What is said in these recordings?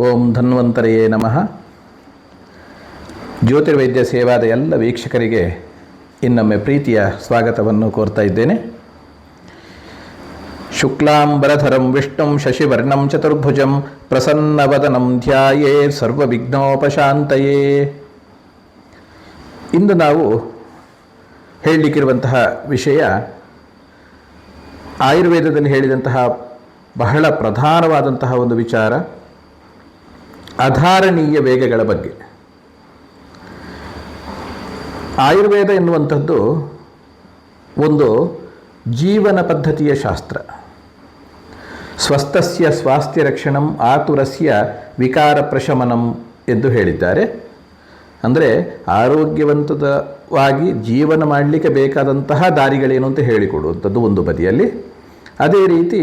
ಓಂ ಧನ್ವಂತರೆಯೇ ನಮಃ. ಜ್ಯೋತಿರ್ವೈದ್ಯ ಸೇವಾದ ಎಲ್ಲ ವೀಕ್ಷಕರಿಗೆ ಇನ್ನೊಮ್ಮೆ ಪ್ರೀತಿಯ ಸ್ವಾಗತವನ್ನು ಕೋರ್ತಾ ಇದ್ದೇನೆ. ಶುಕ್ಲಾಂಬರಧರಂ ವಿಷ್ಣುಂ ಶಶಿವರ್ಣಂ ಚತುರ್ಭುಜಂ ಪ್ರಸನ್ನವದನಂ ಧ್ಯಾಯೇ ಸರ್ವವಿಘ್ನೋಪಶಾಂತಯೇ. ಇಂದು ನಾವು ಹೇಳಲಿಕ್ಕಿರುವಂತಹ ವಿಷಯ ಆಯುರ್ವೇದದಲ್ಲಿ ಹೇಳಿದಂತಹ ಬಹಳ ಪ್ರಧಾನವಾದಂತಹ ಒಂದು ವಿಚಾರ, ಅಧಾರಣೀಯ ವೇಗಗಳ ಬಗ್ಗೆ. ಆಯುರ್ವೇದ ಎನ್ನುವಂಥದ್ದು ಒಂದು ಜೀವನ ಪದ್ಧತಿಯ ಶಾಸ್ತ್ರ. ಸ್ವಸ್ಥಸ್ಯ ಸ್ವಾಸ್ಥ್ಯ ರಕ್ಷಣಂ ಆತುರಸ್ಯ ವಿಕಾರ ಪ್ರಶಮನಂ ಎಂದು ಹೇಳಿದ್ದಾರೆ. ಅಂದರೆ ಆರೋಗ್ಯವಂತವಾಗಿ ಜೀವನ ಮಾಡಲಿಕ್ಕೆ ಬೇಕಾದಂತಹ ದಾರಿಗಳೇನು ಅಂತ ಹೇಳಿಕೊಡುವಂಥದ್ದು ಒಂದು ಬದಿಯಲ್ಲಿ, ಅದೇ ರೀತಿ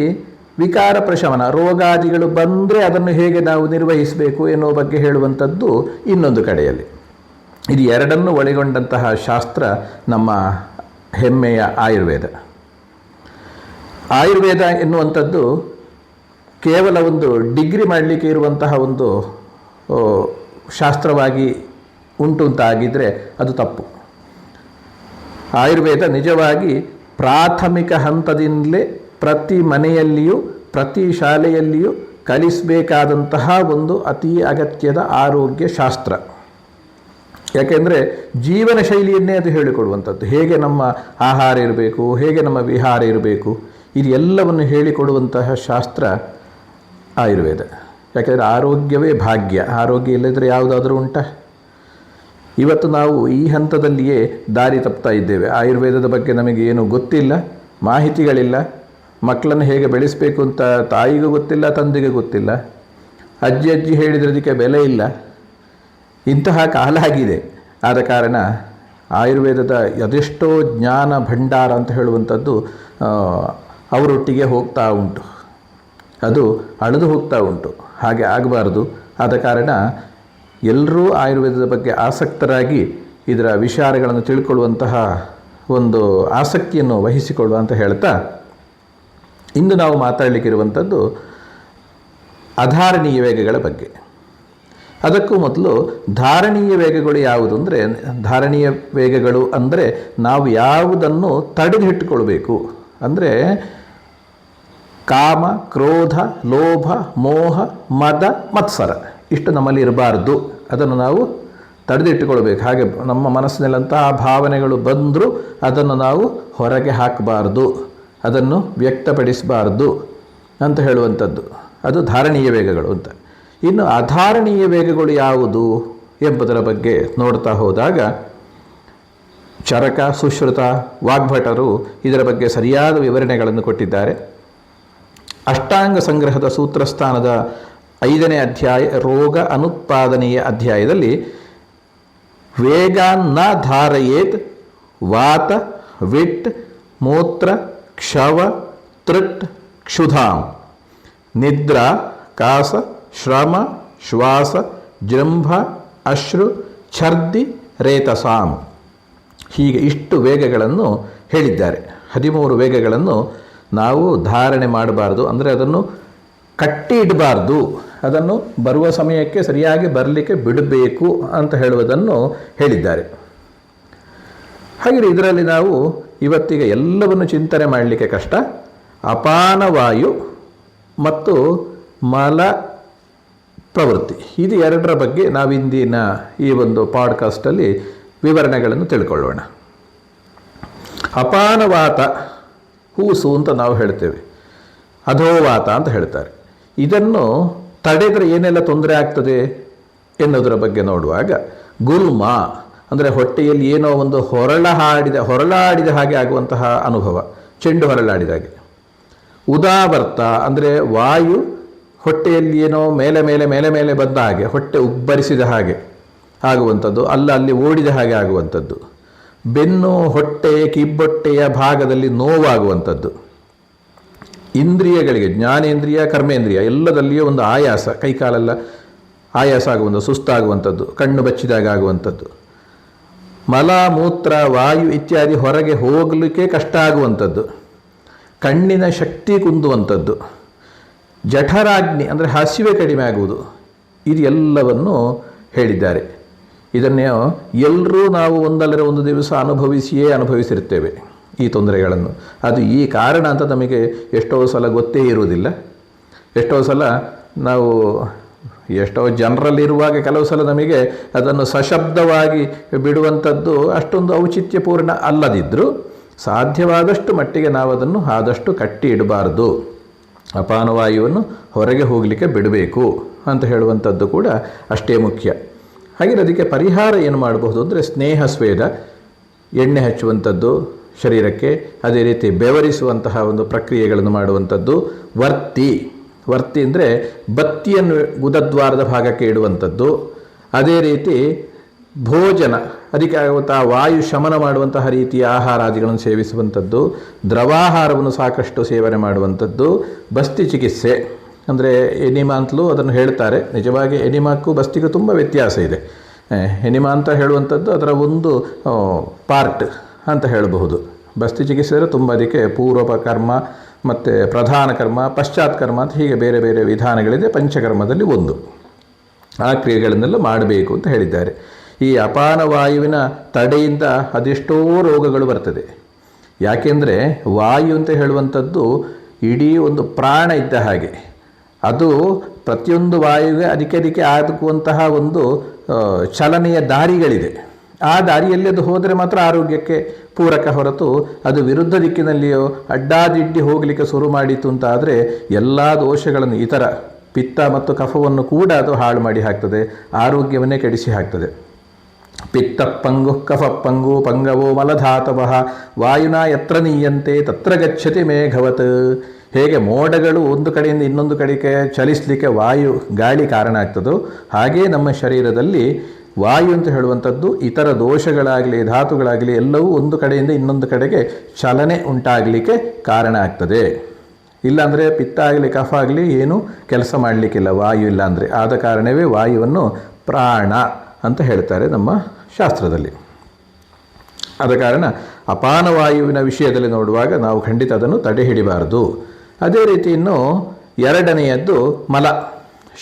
ವಿಕಾರ ಪ್ರಶಮನ, ರೋಗಾದಿಗಳು ಬಂದರೆ ಅದನ್ನು ಹೇಗೆ ನಾವು ನಿರ್ವಹಿಸಬೇಕು ಎನ್ನುವ ಬಗ್ಗೆ ಹೇಳುವಂಥದ್ದು ಇನ್ನೊಂದು ಕಡೆಯಲ್ಲಿ. ಇದು ಎರಡನ್ನು ಒಳಗೊಂಡಂತಹ ಶಾಸ್ತ್ರ ನಮ್ಮ ಹೆಮ್ಮೆಯ ಆಯುರ್ವೇದ. ಆಯುರ್ವೇದ ಎನ್ನುವಂಥದ್ದು ಕೇವಲ ಒಂದು ಡಿಗ್ರಿ ಮಾಡಲಿಕ್ಕೆ ಇರುವಂತಹ ಒಂದು ಶಾಸ್ತ್ರವಾಗಿ ಉಂಟು ಅಂತ ಆಗಿದ್ದರೆ ಅದು ತಪ್ಪು. ಆಯುರ್ವೇದ ನಿಜವಾಗಿ ಪ್ರಾಥಮಿಕ ಹಂತದಿಂದಲೇ ಪ್ರತಿ ಮನೆಯಲ್ಲಿಯೂ ಪ್ರತಿ ಶಾಲೆಯಲ್ಲಿಯೂ ಕಲಿಸಬೇಕಾದಂತಹ ಒಂದು ಅತಿ ಅಗತ್ಯದ ಆರೋಗ್ಯ ಶಾಸ್ತ್ರ. ಯಾಕೆಂದರೆ ಜೀವನ ಶೈಲಿಯನ್ನೇ ಅದು ಹೇಳಿಕೊಡುವಂಥದ್ದು. ಹೇಗೆ ನಮ್ಮ ಆಹಾರ ಇರಬೇಕು, ಹೇಗೆ ನಮ್ಮ ವಿಹಾರ ಇರಬೇಕು, ಇದು ಎಲ್ಲವನ್ನು ಹೇಳಿಕೊಡುವಂತಹ ಶಾಸ್ತ್ರ ಆಯುರ್ವೇದ. ಯಾಕೆಂದರೆ ಆರೋಗ್ಯವೇ ಭಾಗ್ಯ. ಆರೋಗ್ಯ ಇಲ್ಲದಿದ್ದರೆ ಯಾವುದಾದ್ರೂ ಉಂಟಾ? ಇವತ್ತು ನಾವು ಈ ಹಂತದಲ್ಲಿಯೇ ದಾರಿ ತಪ್ತಾ ಇದ್ದೇವೆ. ಆಯುರ್ವೇದದ ಬಗ್ಗೆ ನಮಗೆ ಏನು ಗೊತ್ತಿಲ್ಲ, ಮಾಹಿತಿಗಳಿಲ್ಲ. ಮಕ್ಕಳನ್ನು ಹೇಗೆ ಬೆಳೆಸಬೇಕು ಅಂತ ತಾಯಿಗೂ ಗೊತ್ತಿಲ್ಲ, ತಂದೆಗೂ ಗೊತ್ತಿಲ್ಲ. ಅಜ್ಜಿ ಹೇಳಿದ್ರದಕ್ಕೆ ಬೆಲೆ ಇಲ್ಲ. ಇಂತಹ ಕಾಲ ಆಗಿದೆ. ಆದ ಕಾರಣ ಆಯುರ್ವೇದದ ಅದೆಷ್ಟೋ ಜ್ಞಾನ ಭಂಡಾರ ಅಂತ ಹೇಳುವಂಥದ್ದು ಅವರೊಟ್ಟಿಗೆ ಹೋಗ್ತಾ ಉಂಟು, ಅದು ಅಳೆದು ಹೋಗ್ತಾ ಉಂಟು. ಹಾಗೆ ಆಗಬಾರ್ದು. ಆದ ಕಾರಣ ಎಲ್ಲರೂ ಆಯುರ್ವೇದದ ಬಗ್ಗೆ ಆಸಕ್ತರಾಗಿ ಇದರ ವಿಚಾರಗಳನ್ನು ತಿಳ್ಕೊಳ್ಳುವಂತಹ ಒಂದು ಆಸಕ್ತಿಯನ್ನು ವಹಿಸಿಕೊಳ್ಳುವ ಅಂತ ಹೇಳ್ತಾ, ಇಂದು ನಾವು ಮಾತಾಡಲಿಕ್ಕಿರುವಂಥದ್ದು ಅಧಾರಣೀಯ ವೇಗಗಳ ಬಗ್ಗೆ. ಅದಕ್ಕೂ ಮೊದಲು ಧಾರಣೀಯ ವೇಗಗಳು ಯಾವುದು ಅಂದರೆ, ಧಾರಣೀಯ ವೇಗಗಳು ಅಂದರೆ ನಾವು ಯಾವುದನ್ನು ತಡೆದು ಇಟ್ಟುಕೊಳ್ಬೇಕು ಅಂದರೆ, ಕಾಮ, ಕ್ರೋಧ, ಲೋಭ, ಮೋಹ, ಮದ, ಮತ್ಸರ ಇಷ್ಟು ನಮ್ಮಲ್ಲಿ ಇರಬಾರ್ದು. ಅದನ್ನು ನಾವು ತಡೆದಿಟ್ಟುಕೊಳ್ಬೇಕು. ಹಾಗೆ ನಮ್ಮ ಮನಸ್ಸಿನಲ್ಲಂತಹ ಭಾವನೆಗಳು ಬಂದರೂ ಅದನ್ನು ನಾವು ಹೊರಗೆ ಹಾಕಬಾರ್ದು, ಅದನ್ನು ವ್ಯಕ್ತಪಡಿಸಬಾರ್ದು ಅಂತ ಹೇಳುವಂಥದ್ದು. ಅದು ಧಾರಣೀಯ ವೇಗಗಳು ಅಂತ. ಇನ್ನು ಅಧಾರಣೀಯ ವೇಗಗಳು ಯಾವುದು ಎಂಬುದರ ಬಗ್ಗೆ ನೋಡ್ತಾ ಹೋದಾಗ ಚರಕ, ಸುಶ್ರುತ, ವಾಗ್ಭಟರು ಇದರ ಬಗ್ಗೆ ಸರಿಯಾದ ವಿವರಣೆಗಳನ್ನು ಕೊಟ್ಟಿದ್ದಾರೆ. ಅಷ್ಟಾಂಗ ಸಂಗ್ರಹದ ಸೂತ್ರಸ್ಥಾನದ 5ನೇ ಅಧ್ಯಾಯ ರೋಗ ಅನುತ್ಪಾದನೆಯ ಅಧ್ಯಾಯದಲ್ಲಿ ವೇಗಾನ್ನ ಧಾರಯೇತ್ ವಾತ ವಿಟ್ ಮೂತ್ರ ಕ್ಷವ ತೃಟ್ ಕ್ಷುಧಾಂ ನಿದ್ರಾ ಕಾಸ ಶ್ರಮ ಶ್ವಾಸ ಜೃಂಭ ಅಶ್ರು ಛರ್ದಿ ರೇತಸಾಂ. ಹೀಗೆ ಇಷ್ಟು ವೇಗಗಳನ್ನು ಹೇಳಿದ್ದಾರೆ. 13 ವೇಗಗಳನ್ನು ನಾವು ಧಾರಣೆ ಮಾಡಬಾರ್ದು, ಅಂದರೆ ಅದನ್ನು ಕಟ್ಟಿ ಇಡಬಾರ್ದು, ಅದನ್ನು ಬರುವ ಸಮಯಕ್ಕೆ ಸರಿಯಾಗಿ ಬರಲಿಕ್ಕೆ ಬಿಡಬೇಕು ಅಂತ ಹೇಳುವುದನ್ನು ಹೇಳಿದ್ದಾರೆ. ಹಾಗೆ ಇದರಲ್ಲಿ ನಾವು ಇವತ್ತಿಗೆ ಎಲ್ಲವನ್ನು ಚಿಂತನೆ ಮಾಡಲಿಕ್ಕೆ ಕಷ್ಟ. ಅಪಾನವಾಯು ಮತ್ತು ಮಲ ಪ್ರವೃತ್ತಿ, ಇದು ಎರಡರ ಬಗ್ಗೆ ನಾವಿಂದಿನ ಈ ಒಂದು ಪಾಡ್ಕಾಸ್ಟಲ್ಲಿ ವಿವರಣೆಗಳನ್ನು ತಿಳ್ಕೊಳ್ಳೋಣ. ಅಪಾನವಾತ ಹೂಸು ಅಂತ ನಾವು ಹೇಳ್ತೇವೆ, ಅಧೋವಾತ ಅಂತ ಹೇಳ್ತಾರೆ. ಇದನ್ನು ತಡೆದರೆ ಏನೆಲ್ಲ ತೊಂದರೆ ಆಗ್ತದೆ ಎನ್ನುವುದರ ಬಗ್ಗೆ ನೋಡುವಾಗ, ಗುಲ್ಮ ಅಂದರೆ ಹೊಟ್ಟೆಯಲ್ಲಿ ಏನೋ ಒಂದು ಹೊರಳಾಡಿದ ಹಾಗೆ ಆಗುವಂತಹ ಅನುಭವ, ಚೆಂಡು ಹೊರಳಾಡಿದ ಹಾಗೆ. ಉದಾವರ್ತ ಅಂದರೆ ವಾಯು ಹೊಟ್ಟೆಯಲ್ಲಿ ಏನೋ ಮೇಲೆ ಮೇಲೆ ಮೇಲೆ ಮೇಲೆ ಬಂದ ಹಾಗೆ, ಹೊಟ್ಟೆ ಉಬ್ಬರಿಸಿದ ಹಾಗೆ ಆಗುವಂಥದ್ದು, ಅಲ್ಲಿ ಓಡಿದ ಹಾಗೆ ಆಗುವಂಥದ್ದು. ಬೆನ್ನು, ಹೊಟ್ಟೆ, ಕಿಬ್ಬೊಟ್ಟೆಯ ಭಾಗದಲ್ಲಿ ನೋವಾಗುವಂಥದ್ದು. ಇಂದ್ರಿಯಗಳಿಗೆ, ಜ್ಞಾನೇಂದ್ರಿಯ, ಕರ್ಮೇಂದ್ರಿಯ ಎಲ್ಲದಲ್ಲಿಯೂ ಒಂದು ಆಯಾಸ, ಕೈಕಾಲೆಲ್ಲ ಆಯಾಸ ಆಗುವಂಥದ್ದು, ಸುಸ್ತಾಗುವಂಥದ್ದು, ಕಣ್ಣು ಬಚ್ಚಿದಾಗ ಆಗುವಂಥದ್ದು. ಮಲ, ಮೂತ್ರ, ವಾಯು ಇತ್ಯಾದಿ ಹೊರಗೆ ಹೋಗಲಿಕ್ಕೆ ಕಷ್ಟ ಆಗುವಂಥದ್ದು. ಕಣ್ಣಿನ ಶಕ್ತಿ ಕುಂದುವಂಥದ್ದು. ಜಠರಾಗ್ನಿ ಅಂದರೆ ಹಸಿವೆ ಕಡಿಮೆ ಆಗುವುದು. ಇದು ಎಲ್ಲವನ್ನು ಹೇಳಿದ್ದಾರೆ. ಇದನ್ನೇ ಎಲ್ಲರೂ ನಾವು ಒಂದಲ್ಲರೆ ಒಂದು ದಿವಸ ಅನುಭವಿಸಿರ್ತೇವೆ ಈ ತೊಂದರೆಗಳನ್ನು. ಅದು ಈ ಕಾರಣ ಅಂತ ನಮಗೆ ಎಷ್ಟೋ ಸಲ ಗೊತ್ತೇ ಇರುವುದಿಲ್ಲ. ಎಷ್ಟೋ ಸಲ ನಾವು ಎಷ್ಟೋ ಜನರಲ್ಲಿರುವಾಗ ಕೆಲವು ಸಲ ನಮಗೆ ಅದನ್ನು ಸಶಬ್ದವಾಗಿ ಬಿಡುವಂಥದ್ದು ಅಷ್ಟೊಂದು ಔಚಿತ್ಯಪೂರ್ಣ ಅಲ್ಲದಿದ್ದರೂ ಸಾಧ್ಯವಾದಷ್ಟು ಮಟ್ಟಿಗೆ ನಾವು ಅದನ್ನು ಆದಷ್ಟು ಕಟ್ಟಿ ಇಡಬಾರ್ದು. ಅಪಾನವಾಯುವನ್ನು ಹೊರಗೆ ಹೋಗಲಿಕ್ಕೆ ಬಿಡಬೇಕು ಅಂತ ಹೇಳುವಂಥದ್ದು ಕೂಡ ಅಷ್ಟೇ ಮುಖ್ಯ. ಹಾಗೆ ಅದಕ್ಕೆ ಪರಿಹಾರ ಏನು ಮಾಡಬಹುದು ಅಂದರೆ ಸ್ನೇಹ ಸ್ವೇದ, ಎಣ್ಣೆ ಹಚ್ಚುವಂಥದ್ದು ಶರೀರಕ್ಕೆ, ಅದೇ ರೀತಿ ಬೆವರಿಸುವಂತಹ ಒಂದು ಪ್ರಕ್ರಿಯೆಗಳನ್ನು ಮಾಡುವಂಥದ್ದು, ವರ್ತಿ ಅಂದರೆ ಬತ್ತಿಯನ್ನು ಗುದದ್ವಾರದ ಭಾಗಕ್ಕೆ ಇಡುವಂಥದ್ದು, ಅದೇ ರೀತಿ ಭೋಜನ ಅದಕ್ಕೆ ಆಗುವಂತಹ ವಾಯು ಶಮನ ಮಾಡುವಂತಹ ರೀತಿಯ ಆಹಾರಾದಿಗಳನ್ನು ಸೇವಿಸುವಂಥದ್ದು, ದ್ರವಾಹಾರವನ್ನು ಸಾಕಷ್ಟು ಸೇವನೆ ಮಾಡುವಂಥದ್ದು, ಬಸ್ತಿ ಚಿಕಿತ್ಸೆ ಅಂದರೆ ಎನಿಮಾ ಅಂತಲೂ ಅದನ್ನು ಹೇಳ್ತಾರೆ. ನಿಜವಾಗಿ ಎನಿಮಾಕ್ಕೂ ಬಸ್ತಿಗೂ ತುಂಬ ವ್ಯತ್ಯಾಸ ಇದೆ. ಎನಿಮಾ ಅಂತ ಹೇಳುವಂಥದ್ದು ಅದರ ಒಂದು ಪಾರ್ಟ್ ಅಂತ ಹೇಳಬಹುದು. ಬಸ್ತಿ ಚಿಕಿತ್ಸೆ ಅಂದರೆ ತುಂಬ ಅದಕ್ಕೆ ಪೂರ್ವ ಕರ್ಮ ಮತ್ತು ಪ್ರಧಾನ ಕರ್ಮ, ಪಶ್ಚಾತ್ ಕರ್ಮ ಅಂತ ಹೀಗೆ ಬೇರೆ ಬೇರೆ ವಿಧಾನಗಳಿದೆ. ಪಂಚಕರ್ಮದಲ್ಲಿ ಒಂದು. ಆ ಕ್ರಿಯೆಗಳನ್ನೆಲ್ಲ ಮಾಡಬೇಕು ಅಂತ ಹೇಳಿದ್ದಾರೆ. ಈ ಅಪಾನ ವಾಯುವಿನ ತಡೆಯಿಂದ ಅದೆಷ್ಟೋ ರೋಗಗಳು ಬರ್ತದೆ. ಯಾಕೆಂದರೆ ವಾಯು ಅಂತ ಹೇಳುವಂಥದ್ದು ಇಡೀ ಒಂದು ಪ್ರಾಣ ಇದ್ದ ಹಾಗೆ. ಅದು ಪ್ರತಿಯೊಂದು ವಾಯುವಿಗೆ ಅದಕ್ಕೆ ಆಗುವಂತಹ ಒಂದು ಚಲನೆಯ ದಾರಿಗಳಿದೆ. ಆ ದಾರಿಯಲ್ಲಿ ಅದು ಹೋದರೆ ಮಾತ್ರ ಆರೋಗ್ಯಕ್ಕೆ ಪೂರಕ, ಹೊರತು ಅದು ವಿರುದ್ಧ ದಿಕ್ಕಿನಲ್ಲಿಯೋ ಅಡ್ಡಾದಿಡ್ಡಿ ಹೋಗಲಿಕ್ಕೆ ಶುರು ಮಾಡಿತು ಅಂತಾದರೆ ಎಲ್ಲ ದೋಷಗಳನ್ನು, ಇತರ ಪಿತ್ತ ಮತ್ತು ಕಫವನ್ನು ಕೂಡ ಅದು ಹಾಳು ಮಾಡಿ ಹಾಕ್ತದೆ, ಆರೋಗ್ಯವನ್ನೇ ಕೆಡಿಸಿ ಹಾಕ್ತದೆ. ಪಿತ್ತ ಪಂಗು ಕಫ ಪಂಗು ಪಂಗವೋ ಮಲಧಾತವಃ ವಾಯುನಾ ಯತ್ರ ನೀಯಂತೆ ತತ್ರ ಗಚ್ಚತಿ ಮೇಘವತ್. ಹೇಗೆ ಮೋಡಗಳು ಒಂದು ಕಡೆಯಿಂದ ಇನ್ನೊಂದು ಕಡೆಗೆ ಚಲಿಸಲಿಕ್ಕೆ ಗಾಳಿ ಕಾರಣ ಆಗ್ತದೋ, ಹಾಗೇ ನಮ್ಮ ಶರೀರದಲ್ಲಿ ವಾಯು ಅಂತ ಹೇಳುವಂಥದ್ದು ಇತರ ದೋಷಗಳಾಗಲಿ ಧಾತುಗಳಾಗಲಿ ಎಲ್ಲವೂ ಒಂದು ಕಡೆಯಿಂದ ಇನ್ನೊಂದು ಕಡೆಗೆ ಚಲನೆ ಉಂಟಾಗಲಿಕ್ಕೆ ಕಾರಣ ಆಗ್ತದೆ. ಇಲ್ಲಾಂದರೆ ಪಿತ್ತ ಆಗಲಿ ಕಫ ಆಗಲಿ ಏನೂ ಕೆಲಸ ಮಾಡಲಿಕ್ಕಿಲ್ಲ ವಾಯು ಇಲ್ಲ ಅಂದರೆ. ಆದ ಕಾರಣವೇ ವಾಯುವನ್ನು ಪ್ರಾಣ ಅಂತ ಹೇಳ್ತಾರೆ ನಮ್ಮ ಶಾಸ್ತ್ರದಲ್ಲಿ. ಆದ ಕಾರಣ ಅಪಾನ ವಾಯುವಿನ ವಿಷಯದಲ್ಲಿ ನೋಡುವಾಗ ನಾವು ಖಂಡಿತ ಅದನ್ನು ತಡೆ ಹಿಡಿಬಾರದು. ಅದೇ ರೀತಿ ಇನ್ನು ಎರಡನೆಯದ್ದು ಮಲ,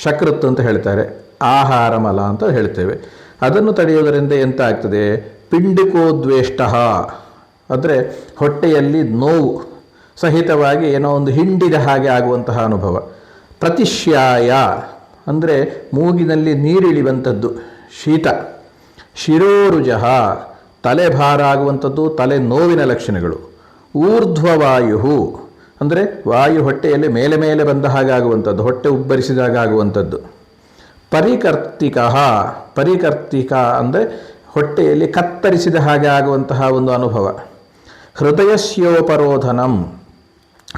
ಶಕೃತ್ ಅಂತ ಹೇಳ್ತಾರೆ, ಆಹಾರ ಮಲ ಅಂತ ಹೇಳ್ತೇವೆ. ಅದನ್ನು ತಡೆಯುವುದರಿಂದ ಎಂತ ಆಗ್ತದೆ? ಪಿಂಡಿಕೋದ್ವೇಷ್ಟ ಅಂದರೆ ಹೊಟ್ಟೆಯಲ್ಲಿ ನೋವು ಸಹಿತವಾಗಿ ಏನೋ ಒಂದು ಹಿಂಡಿದ ಹಾಗೆ ಆಗುವಂತಹ ಅನುಭವ. ಪ್ರತಿಶ್ಯಾಯ ಅಂದರೆ ಮೂಗಿನಲ್ಲಿ ನೀರಿಳಿಯುವಂಥದ್ದು, ಶೀತ. ಶಿರೋರುಜಃ ತಲೆ ಭಾರ ಆಗುವಂಥದ್ದು, ತಲೆ ನೋವಿನ ಲಕ್ಷಣಗಳು. ಊರ್ಧ್ವವಾಯು ಅಂದರೆ ವಾಯು ಹೊಟ್ಟೆಯಲ್ಲಿ ಮೇಲೆ ಮೇಲೆ ಬಂದ ಹಾಗೆ ಆಗುವಂಥದ್ದು, ಹೊಟ್ಟೆ ಉಬ್ಬರಿಸಿದಾಗ ಆಗುವಂಥದ್ದು. ಪರಿಕರ್ತಿಕ ಅಂದರೆ ಹೊಟ್ಟೆಯಲ್ಲಿ ಕತ್ತರಿಸಿದ ಹಾಗೆ ಆಗುವಂತಹ ಒಂದು ಅನುಭವ. ಹೃದಯಸ್ಯೋಪರೋಧನಂ,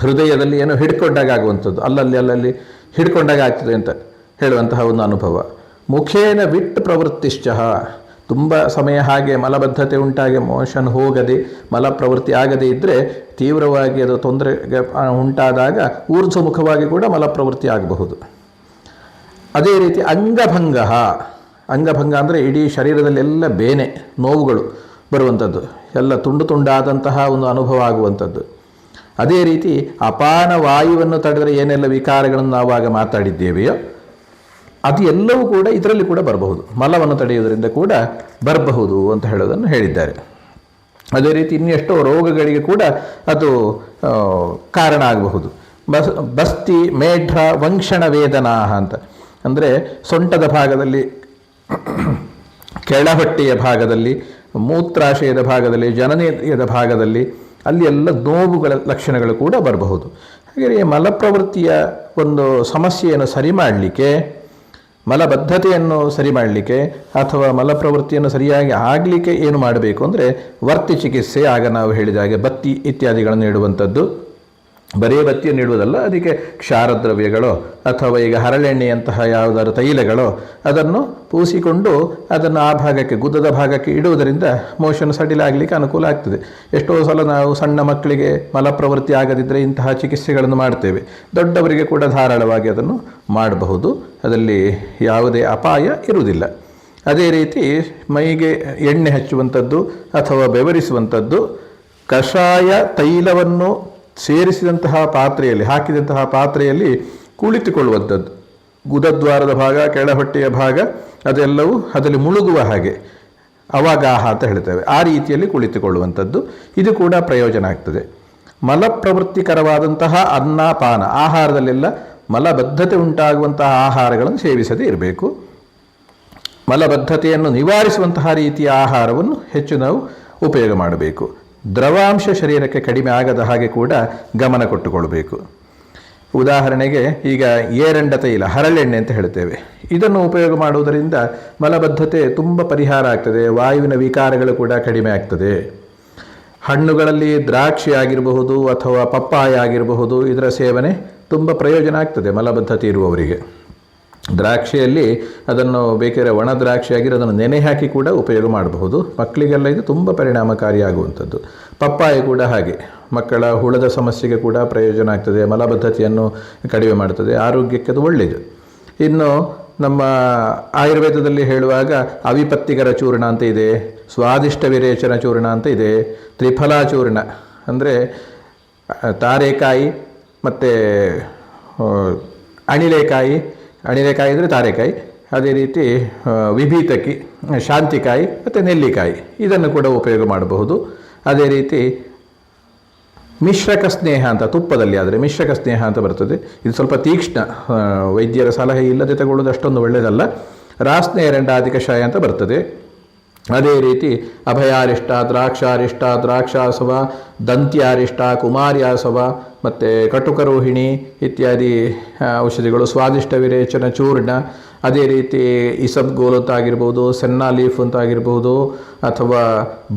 ಹೃದಯದಲ್ಲಿ ಏನೋ ಹಿಡ್ಕೊಂಡಾಗ ಆಗುವಂಥದ್ದು, ಅಲ್ಲಲ್ಲಿ ಹಿಡ್ಕೊಂಡಾಗ ಆಗ್ತದೆ ಅಂತ ಹೇಳುವಂತಹ ಒಂದು ಅನುಭವ. ಮುಖೇನ ವಿಟ್ ಪ್ರವೃತ್ತಿಶ್ಚ, ತುಂಬ ಸಮಯ ಹಾಗೆ ಮಲಬದ್ಧತೆ ಉಂಟಾಗಿ ಮೋಷನ್ ಹೋಗದೆ ಮಲ ಪ್ರವೃತ್ತಿ ಆಗದೇ ಇದ್ದರೆ ತೀವ್ರವಾಗಿ ಅದು ತೊಂದರೆ ಉಂಟಾದಾಗ ಊರ್ಧ್ವಮುಖವಾಗಿ ಕೂಡ ಮಲ ಪ್ರವೃತ್ತಿ ಆಗಬಹುದು. ಅದೇ ರೀತಿ ಅಂಗಭಂಗ ಅಂದರೆ ಇಡೀ ಶರೀರದಲ್ಲಿ ಎಲ್ಲ ಬೇನೆ ನೋವುಗಳು ಬರುವಂಥದ್ದು, ಎಲ್ಲ ತುಂಡು ತುಂಡಾದಂತಹ ಒಂದು ಅನುಭವ ಆಗುವಂಥದ್ದು. ಅದೇ ರೀತಿ ಅಪಾನ ವಾಯುವನ್ನು ತಡೆದರೆ ಏನೆಲ್ಲ ವಿಕಾರಗಳನ್ನು ನಾವಾಗ ಮಾತಾಡಿದ್ದೇವೆಯೋ ಅದು ಎಲ್ಲವೂ ಕೂಡ ಇದರಲ್ಲಿ ಕೂಡ ಬರಬಹುದು. ಮಲವನ್ನು ತಡೆಯುವುದರಿಂದ ಕೂಡ ಬರಬಹುದು ಅಂತ ಹೇಳೋದನ್ನು ಹೇಳಿದ್ದಾರೆ. ಅದೇ ರೀತಿ ಇನ್ನೆಷ್ಟೋ ರೋಗಗಳಿಗೆ ಕೂಡ ಅದು ಕಾರಣ ಆಗಬಹುದು. ಬಸ್ತಿ ಮೇಢ್ರ ವಂಕ್ಷಣ ವೇದನಾ ಅಂತ ಅಂದರೆ ಸೊಂಟದ ಭಾಗದಲ್ಲಿ, ಕೆಳಹೊಟ್ಟೆಯ ಭಾಗದಲ್ಲಿ, ಮೂತ್ರಾಶಯದ ಭಾಗದಲ್ಲಿ, ಜನನೇಂದ್ರಿಯದ ಭಾಗದಲ್ಲಿ ಅಲ್ಲಿ ಎಲ್ಲ ನೋವುಗಳ ಲಕ್ಷಣಗಳು ಕೂಡ ಬರಬಹುದು. ಹಾಗೆ ಮಲಪ್ರವೃತ್ತಿಯ ಒಂದು ಸಮಸ್ಯೆಯನ್ನು ಸರಿ ಮಾಡಲಿಕ್ಕೆ, ಮಲಬದ್ಧತೆಯನ್ನು ಸರಿ ಮಾಡಲಿಕ್ಕೆ ಅಥವಾ ಮಲಪ್ರವೃತ್ತಿಯನ್ನು ಸರಿಯಾಗಿ ಆಗಲಿಕ್ಕೆ ಏನು ಮಾಡಬೇಕು ಅಂದರೆ ವರ್ತಿ ಚಿಕಿತ್ಸೆ. ಆಗ ನಾವು ಹೇಳಿದ ಹಾಗೆ ಬತ್ತಿ ಇತ್ಯಾದಿಗಳನ್ನು ನೀಡುವಂಥದ್ದು. ಬರೀ ಬತ್ತಿಯನ್ನು ನೀಡುವುದಲ್ಲ, ಅದಕ್ಕೆ ಕ್ಷಾರದ್ರವ್ಯಗಳು ಅಥವಾ ಈಗ ಹರಳೆಣ್ಣೆಯಂತಹ ಯಾವುದಾದ್ರು ತೈಲಗಳು ಅದನ್ನು ಪೂಸಿಕೊಂಡು ಅದನ್ನು ಆ ಭಾಗಕ್ಕೆ, ಗುದ್ದದ ಭಾಗಕ್ಕೆ ಇಡುವುದರಿಂದ ಮೋಷನ್ ಸಡಿಲಾಗಲಿಕ್ಕೆ ಅನುಕೂಲ ಆಗ್ತದೆ. ಎಷ್ಟೋ ಸಲ ನಾವು ಸಣ್ಣ ಮಕ್ಕಳಿಗೆ ಮಲಪ್ರವೃತ್ತಿ ಆಗದಿದ್ದರೆ ಇಂತಹ ಚಿಕಿತ್ಸೆಗಳನ್ನು ಮಾಡ್ತೇವೆ. ದೊಡ್ಡವರಿಗೆ ಕೂಡ ಧಾರಾಳವಾಗಿ ಅದನ್ನು ಮಾಡಬಹುದು, ಅದರಲ್ಲಿ ಯಾವುದೇ ಅಪಾಯ ಇರುವುದಿಲ್ಲ. ಅದೇ ರೀತಿ ಮೈಗೆ ಎಣ್ಣೆ ಹಚ್ಚುವಂಥದ್ದು ಅಥವಾ ಬೆವರಿಸುವಂಥದ್ದು, ಕಷಾಯ ತೈಲವನ್ನು ಸೇರಿಸಿದಂತಹ ಪಾತ್ರೆಯಲ್ಲಿ, ಹಾಕಿದಂತಹ ಪಾತ್ರೆಯಲ್ಲಿ ಕುಳಿತುಕೊಳ್ಳುವಂಥದ್ದು. ಗುದದ್ವಾರದ ಭಾಗ, ಕೆಳಹೊಟ್ಟೆಯ ಭಾಗ ಅದೆಲ್ಲವೂ ಅದರಲ್ಲಿ ಮುಳುಗುವ ಹಾಗೆ ಅವಗಾಹ ಅಂತ ಹೇಳ್ತೇವೆ. ಆ ರೀತಿಯಲ್ಲಿ ಕುಳಿತುಕೊಳ್ಳುವಂಥದ್ದು ಇದು ಕೂಡ ಪ್ರಯೋಜನ ಆಗ್ತದೆ. ಮಲಪ್ರವೃತ್ತಿಕರವಾದಂತಹ ಅನ್ನ ಪಾನ ಆಹಾರದಲ್ಲೆಲ್ಲ ಮಲಬದ್ಧತೆ ಉಂಟಾಗುವಂತಹ ಆಹಾರಗಳನ್ನು ಸೇವಿಸದೇ ಇರಬೇಕು. ಮಲಬದ್ಧತೆಯನ್ನು ನಿವಾರಿಸುವಂತಹ ರೀತಿಯ ಆಹಾರವನ್ನು ಹೆಚ್ಚು ನಾವು ಉಪಯೋಗ ಮಾಡಬೇಕು. ದ್ರವಾಂಶ ಶರೀರಕ್ಕೆ ಕಡಿಮೆ ಆಗದ ಹಾಗೆ ಕೂಡ ಗಮನ ಕೊಟ್ಟುಕೊಳ್ಬೇಕು. ಉದಾಹರಣೆಗೆ ಈಗ ಏರಂಡ ತೈಲ, ಹರಳೆಣ್ಣೆ ಅಂತ ಹೇಳ್ತೇವೆ, ಇದನ್ನು ಉಪಯೋಗ ಮಾಡುವುದರಿಂದ ಮಲಬದ್ಧತೆ ತುಂಬ ಪರಿಹಾರ ಆಗ್ತದೆ. ವಾಯುವಿನ ವಿಕಾರಗಳು ಕೂಡ ಕಡಿಮೆ ಆಗ್ತದೆ. ಹಣ್ಣುಗಳಲ್ಲಿ ದ್ರಾಕ್ಷಿ ಆಗಿರಬಹುದು ಅಥವಾ ಪಪ್ಪಾಯ ಆಗಿರಬಹುದು, ಇದರ ಸೇವನೆ ತುಂಬ ಪ್ರಯೋಜನ ಆಗ್ತದೆ ಮಲಬದ್ಧತೆ ಇರುವವರಿಗೆ. ದ್ರಾಕ್ಷಿಯಲ್ಲಿ ಅದನ್ನು ಬೇಕಾದರೆ ಒಣ ದ್ರಾಕ್ಷಿಯಾಗಿರೋ ಅದನ್ನು ನೆನೆ ಹಾಕಿ ಕೂಡ ಉಪಯೋಗ ಮಾಡಬಹುದು. ಮಕ್ಕಳಿಗೆಲ್ಲ ಇದು ತುಂಬ ಪರಿಣಾಮಕಾರಿಯಾಗುವಂಥದ್ದು. ಪಪ್ಪಾಯ ಕೂಡ ಹಾಗೆ ಮಕ್ಕಳ ಹುಳದ ಸಮಸ್ಯೆಗೆ ಕೂಡ ಪ್ರಯೋಜನ ಆಗ್ತದೆ, ಮಲಬದ್ಧತೆಯನ್ನು ಕಡಿಮೆ ಮಾಡ್ತದೆ, ಆರೋಗ್ಯಕ್ಕೆ ಅದು ಒಳ್ಳೆಯದು. ಇನ್ನು ನಮ್ಮ ಆಯುರ್ವೇದದಲ್ಲಿ ಹೇಳುವಾಗ ಅವಿಪತ್ತಿಗರ ಚೂರ್ಣ ಅಂತ ಇದೆ, ಸ್ವಾದಿಷ್ಟ ವಿರೇಚನ ಚೂರ್ಣ ಅಂತ ಇದೆ, ತ್ರಿಫಲಾ ಚೂರ್ಣ ಅಂದರೆ ತಾರೆಕಾಯಿ ಮತ್ತು ಅಣಿಲೆಕಾಯಿ ಅಂದರೆ ತಾರೆಕಾಯಿ, ಅದೇ ರೀತಿ ವಿಭೀತಕಿ, ಶಾಂತಿಕಾಯಿ ಮತ್ತು ನೆಲ್ಲಿಕಾಯಿ ಇದನ್ನು ಕೂಡ ಉಪಯೋಗ ಮಾಡಬಹುದು. ಅದೇ ರೀತಿ ಮಿಶ್ರಕ ಸ್ನೇಹ ಅಂತ, ತುಪ್ಪದಲ್ಲಿ ಆದರೆ ಮಿಶ್ರಕ ಸ್ನೇಹ ಅಂತ ಬರ್ತದೆ. ಇದು ಸ್ವಲ್ಪ ತೀಕ್ಷ್ಣ, ವೈದ್ಯರ ಸಲಹೆ ಇಲ್ಲದೆ ತಗೊಳ್ಳೋದು ಅಷ್ಟೊಂದು ಒಳ್ಳೆಯದಲ್ಲ. ರಾಸ್ನೆ ಎರಡಾದಿ ಕಷಾಯ ಅಂತ ಬರ್ತದೆ. ಅದೇ ರೀತಿ ಅಭಯಾರಿಷ್ಟ, ದ್ರಾಕ್ಷಾರಿಷ್ಟ, ದ್ರಾಕ್ಷಾಸವ, ದಂತ್ಯಾರಿಷ್ಟ, ಕುಮಾರ್ಯಾಸವ ಮತ್ತು ಕಟುಕರೋಹಿಣಿ ಇತ್ಯಾದಿ ಔಷಧಿಗಳು, ಸ್ವಾದಿಷ್ಟ ವಿರೇಚನ ಚೂರ್ಣ, ಅದೇ ರೀತಿ ಇಸಬ್ಗೋಲ್ ಅಂತ ಆಗಿರ್ಬೋದು, ಸೆನ್ನಾ ಲೀಫ್ ಅಂತ ಆಗಿರ್ಬೋದು, ಅಥವಾ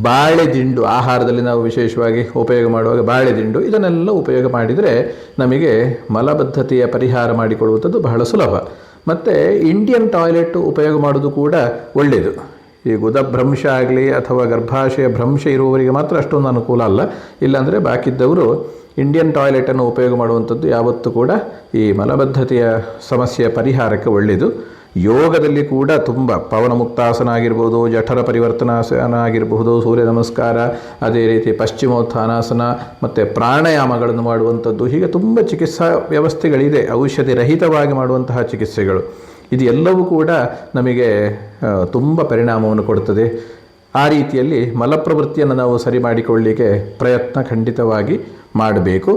ಬಾಳೆದಿಂಡು ಆಹಾರದಲ್ಲಿ ನಾವು ವಿಶೇಷವಾಗಿ ಉಪಯೋಗ ಮಾಡುವಾಗ ಬಾಳೆದಿಂಡು, ಇದನ್ನೆಲ್ಲ ಉಪಯೋಗ ಮಾಡಿದರೆ ನಮಗೆ ಮಲಬದ್ಧತೆಯ ಪರಿಹಾರ ಮಾಡಿಕೊಳ್ಳುವಂಥದ್ದು ಬಹಳ ಸುಲಭ. ಮತ್ತು ಇಂಡಿಯನ್ ಟಾಯ್ಲೆಟ್ ಉಪಯೋಗ ಮಾಡೋದು ಕೂಡ ಒಳ್ಳೆಯದು. ಈ ಗುದಭ್ರಂಶ ಆಗಲಿ ಅಥವಾ ಗರ್ಭಾಶಯ ಭ್ರಂಶ ಇರುವವರಿಗೆ ಮಾತ್ರ ಅಷ್ಟೊಂದು ಅನುಕೂಲ ಅಲ್ಲ. ಇಲ್ಲಾಂದರೆ ಬಾಕಿದ್ದವರು ಇಂಡಿಯನ್ ಟಾಯ್ಲೆಟನ್ನು ಉಪಯೋಗ ಮಾಡುವಂಥದ್ದು ಯಾವತ್ತೂ ಕೂಡ ಈ ಮಲಬದ್ಧತೆಯ ಸಮಸ್ಯೆಯ ಪರಿಹಾರಕ್ಕೆ ಒಳ್ಳೆಯದು. ಯೋಗದಲ್ಲಿ ಕೂಡ ತುಂಬ ಪವನ ಮುಕ್ತಾಸನ ಆಗಿರ್ಬೋದು, ಜಠರ ಪರಿವರ್ತನಾಸನ ಆಗಿರಬಹುದು, ಸೂರ್ಯ ನಮಸ್ಕಾರ, ಅದೇ ರೀತಿ ಪಶ್ಚಿಮೋತ್ಥಾನಾಸನ ಮತ್ತು ಪ್ರಾಣಾಯಾಮಗಳನ್ನು ಮಾಡುವಂಥದ್ದು, ಹೀಗೆ ತುಂಬ ಚಿಕಿತ್ಸಾ ವ್ಯವಸ್ಥೆಗಳಿದೆ, ಔಷಧಿ ರಹಿತವಾಗಿ ಮಾಡುವಂತಹ ಚಿಕಿತ್ಸೆಗಳು. ಇದು ಎಲ್ಲವೂ ಕೂಡ ನಮಗೆ ತುಂಬ ಪರಿಣಾಮವನ್ನು ಕೊಡುತ್ತದೆ. ಆ ರೀತಿಯಲ್ಲಿ ಮಲಪ್ರವೃತ್ತಿಯನ್ನು ನಾವು ಸರಿ ಮಾಡಿಕೊಳ್ಳಲಿಕ್ಕೆ ಪ್ರಯತ್ನ ಖಂಡಿತವಾಗಿ ಮಾಡಬೇಕು.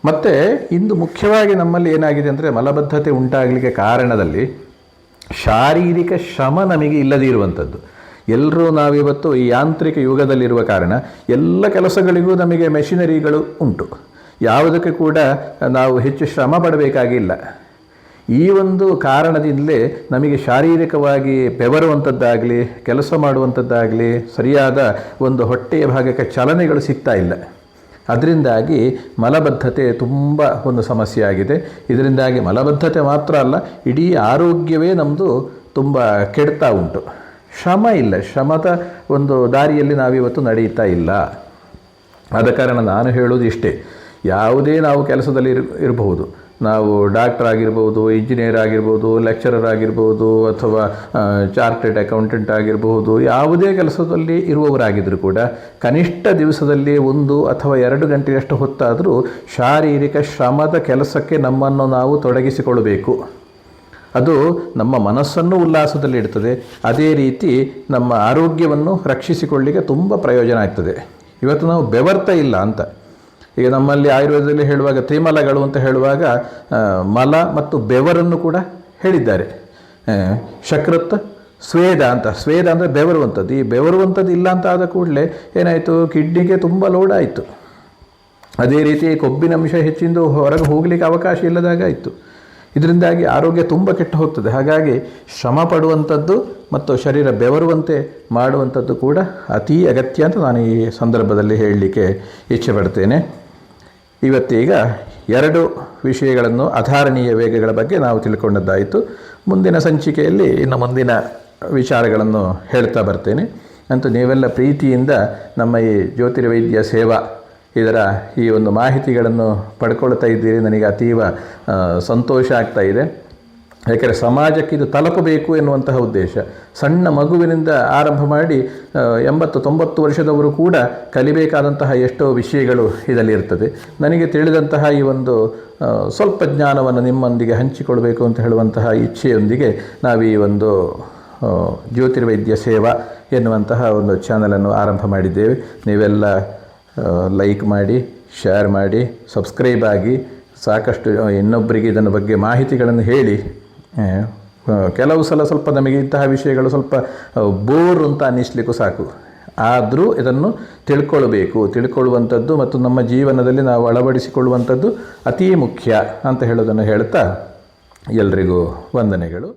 ಮತ್ತು ಇಂದು ಮುಖ್ಯವಾಗಿ ನಮ್ಮಲ್ಲಿ ಏನಾಗಿದೆ ಅಂದರೆ, ಮಲಬದ್ಧತೆ ಉಂಟಾಗಲಿಕ್ಕೆ ಕಾರಣದಲ್ಲಿ ಶಾರೀರಿಕ ಶ್ರಮ ನಮಗೆ ಇಲ್ಲದೇ ಇರುವಂಥದ್ದು. ಎಲ್ಲರೂ ನಾವಿವತ್ತು ಈ ಯಾಂತ್ರಿಕ ಯುಗದಲ್ಲಿರುವ ಕಾರಣ ಎಲ್ಲ ಕೆಲಸಗಳಿಗೂ ನಮಗೆ ಮೆಷಿನರಿಗಳು ಉಂಟು. ಯಾವುದಕ್ಕೆ ಕೂಡ ನಾವು ಹೆಚ್ಚು ಶ್ರಮ ಪಡಬೇಕಾಗಿಲ್ಲ. ಈ ಒಂದು ಕಾರಣದಿಂದಲೇ ನಮಗೆ ಶಾರೀರಿಕವಾಗಿ ಬೆವರುವಂಥದ್ದಾಗಲಿ, ಕೆಲಸ ಮಾಡುವಂಥದ್ದಾಗಲಿ, ಸರಿಯಾದ ಒಂದು ಹೊಟ್ಟೆಯ ಭಾಗಕ್ಕೆ ಚಲನೆಗಳು ಸಿಗ್ತಾ ಇಲ್ಲ. ಅದರಿಂದಾಗಿ ಮಲಬದ್ಧತೆ ತುಂಬ ಒಂದು ಸಮಸ್ಯೆ ಆಗಿದೆ. ಇದರಿಂದಾಗಿ ಮಲಬದ್ಧತೆ ಮಾತ್ರ ಅಲ್ಲ, ಇಡೀ ಆರೋಗ್ಯವೇ ನಮ್ಮದು ತುಂಬ ಕೆಡ್ತಾ ಉಂಟು. ಶ್ರಮ ಇಲ್ಲ, ಶ್ರಮದ ಒಂದು ದಾರಿಯಲ್ಲಿ ನಾವಿವತ್ತು ನಡೆಯುತ್ತಾ ಇಲ್ಲ. ಆದ ಕಾರಣ ನಾನು ಹೇಳೋದು ಇಷ್ಟೇ, ಯಾವುದೇ ನಾವು ಕೆಲಸದಲ್ಲಿ ಇರಬಹುದು, ನಾವು ಡಾಕ್ಟರ್ ಆಗಿರ್ಬೋದು, ಇಂಜಿನಿಯರ್ ಆಗಿರ್ಬೋದು, ಲೆಕ್ಚರರ್ ಆಗಿರ್ಬೋದು, ಅಥವಾ ಚಾರ್ಟೆಡ್ ಅಕೌಂಟೆಂಟ್ ಆಗಿರಬಹುದು, ಯಾವುದೇ ಕೆಲಸದಲ್ಲಿ ಇರುವವರಾಗಿದ್ದರೂ ಕೂಡ ಕನಿಷ್ಠ ದಿವಸದಲ್ಲಿ 1 ಅಥವಾ 2 ಗಂಟೆಯಷ್ಟು ಹೊತ್ತಾದರೂ ಶಾರೀರಿಕ ಶ್ರಮದ ಕೆಲಸಕ್ಕೆ ನಮ್ಮನ್ನು ನಾವು ತೊಡಗಿಸಿಕೊಳ್ಳಬೇಕು. ಅದು ನಮ್ಮ ಮನಸ್ಸನ್ನು ಉಲ್ಲಾಸದಲ್ಲಿಡ್ತದೆ, ಅದೇ ರೀತಿ ನಮ್ಮ ಆರೋಗ್ಯವನ್ನು ರಕ್ಷಿಸಿಕೊಳ್ಳಲಿಕ್ಕೆ ತುಂಬ ಪ್ರಯೋಜನ ಆಗ್ತದೆ. ಇವತ್ತು ನಾವು ಬೆವರ್ತಾ ಇಲ್ಲ ಅಂತ. ಈಗ ನಮ್ಮಲ್ಲಿ ಆಯುರ್ವೇದದಲ್ಲಿ ಹೇಳುವಾಗ ತ್ರಿಮಲಗಳು ಅಂತ ಹೇಳುವಾಗ ಮಲ ಮತ್ತು ಬೆವರನ್ನು ಕೂಡ ಹೇಳಿದ್ದಾರೆ. ಶಕೃತ್ ಸ್ವೇದ ಅಂತ, ಸ್ವೇದ ಅಂದರೆ ಬೆವರುವಂಥದ್ದು. ಈ ಬೆವರುವಂಥದ್ದು ಇಲ್ಲ ಅಂತ ಆದ ಕೂಡಲೇ ಏನಾಯಿತು, ಕಿಡ್ನಿಗೆ ತುಂಬ ಲೋಡ್ ಆಯಿತು. ಅದೇ ರೀತಿ ಕೊಬ್ಬಿನಂಶ ಹೆಚ್ಚಿಂದು ಹೊರಗೆ ಹೋಗಲಿಕ್ಕೆ ಅವಕಾಶ ಇಲ್ಲದಾಗಾಯಿತು. ಇದರಿಂದಾಗಿ ಆರೋಗ್ಯ ತುಂಬ ಕೆಟ್ಟು ಹೋಗ್ತದೆ. ಹಾಗಾಗಿ ಶ್ರಮ ಪಡುವಂಥದ್ದು ಮತ್ತು ಶರೀರ ಬೆವರುವಂತೆ ಮಾಡುವಂಥದ್ದು ಕೂಡ ಅತೀ ಅಗತ್ಯ ಅಂತ ನಾನು ಈ ಸಂದರ್ಭದಲ್ಲಿ ಹೇಳಲಿಕ್ಕೆ ಇಚ್ಛೆ ಪಡ್ತೇನೆ. ಇವತ್ತೀಗ 2 ವಿಷಯಗಳನ್ನು, ಅಧಾರಣೀಯ ವೇಗಗಳ ಬಗ್ಗೆ ನಾವು ತಿಳ್ಕೊಂಡದ್ದಾಯಿತು. ಮುಂದಿನ ಸಂಚಿಕೆಯಲ್ಲಿ ಇನ್ನು ಮುಂದಿನ ವಿಚಾರಗಳನ್ನು ಹೇಳ್ತಾ ಬರ್ತೇನೆ. ಅಂತೂ ನೀವೆಲ್ಲ ಪ್ರೀತಿಯಿಂದ ನಮ್ಮ ಈ ಜ್ಯೋತಿರ್ವೈದ್ಯ ಸೇವಾ ಇದರ ಈ ಒಂದು ಮಾಹಿತಿಗಳನ್ನು ಪಡ್ಕೊಳ್ತಾ ಇದ್ದೀರಿ. ನನಗೆ ಅತೀವ ಸಂತೋಷ ಆಗ್ತಾ ಇದೆ. ಯಾಕೆಂದರೆ ಸಮಾಜಕ್ಕೆ ಇದು ತಲುಪಬೇಕು ಎನ್ನುವಂತಹ ಉದ್ದೇಶ. ಸಣ್ಣ ಮಗುವಿನಿಂದ ಆರಂಭ ಮಾಡಿ 80-90 ವರ್ಷದವರು ಕೂಡ ಕಲಿಬೇಕಾದಂತಹ ಎಷ್ಟೋ ವಿಷಯಗಳು ಇದರಲ್ಲಿ ಇರ್ತದೆ. ನನಗೆ ತಿಳಿದಂತಹ ಈ ಒಂದು ಸ್ವಲ್ಪ ಜ್ಞಾನವನ್ನು ನಿಮ್ಮೊಂದಿಗೆ ಹಂಚಿಕೊಳ್ಬೇಕು ಅಂತ ಹೇಳುವಂತಹ ಇಚ್ಛೆಯೊಂದಿಗೆ ನಾವು ಈ ಒಂದು ಜ್ಯೋತಿರ್ವೈದ್ಯ ಸೇವಾ ಎನ್ನುವಂತಹ ಒಂದು ಚಾನಲನ್ನು ಆರಂಭ ಮಾಡಿದ್ದೇವೆ. ನೀವೆಲ್ಲ ಲೈಕ್ ಮಾಡಿ, ಶೇರ್ ಮಾಡಿ, ಸಬ್ಸ್ಕ್ರೈಬ್ ಆಗಿ, ಸಾಕಷ್ಟು ಇನ್ನೊಬ್ಬರಿಗೆ ಇದನ್ನ ಬಗ್ಗೆ ಮಾಹಿತಿಗಳನ್ನು ಹೇಳಿ. ಕೆಲವು ಸಲ ಸ್ವಲ್ಪ ನಮಗೆ ಇಂತಹ ವಿಷಯಗಳು ಸ್ವಲ್ಪ ಬೋರ್ ಅಂತ ಅನ್ನಿಸ್ಲಿಕ್ಕೂ ಸಾಕು. ಆದರೂ ಇದನ್ನು ತಿಳ್ಕೊಳ್ಳುವಂಥದ್ದು ಮತ್ತು ನಮ್ಮ ಜೀವನದಲ್ಲಿ ನಾವು ಅಳವಡಿಸಿಕೊಳ್ಳುವಂಥದ್ದು ಅತೀ ಮುಖ್ಯ ಅಂತ ಹೇಳೋದನ್ನು ಹೇಳ್ತಾ ಎಲ್ರಿಗೂ ವಂದನೆಗಳು.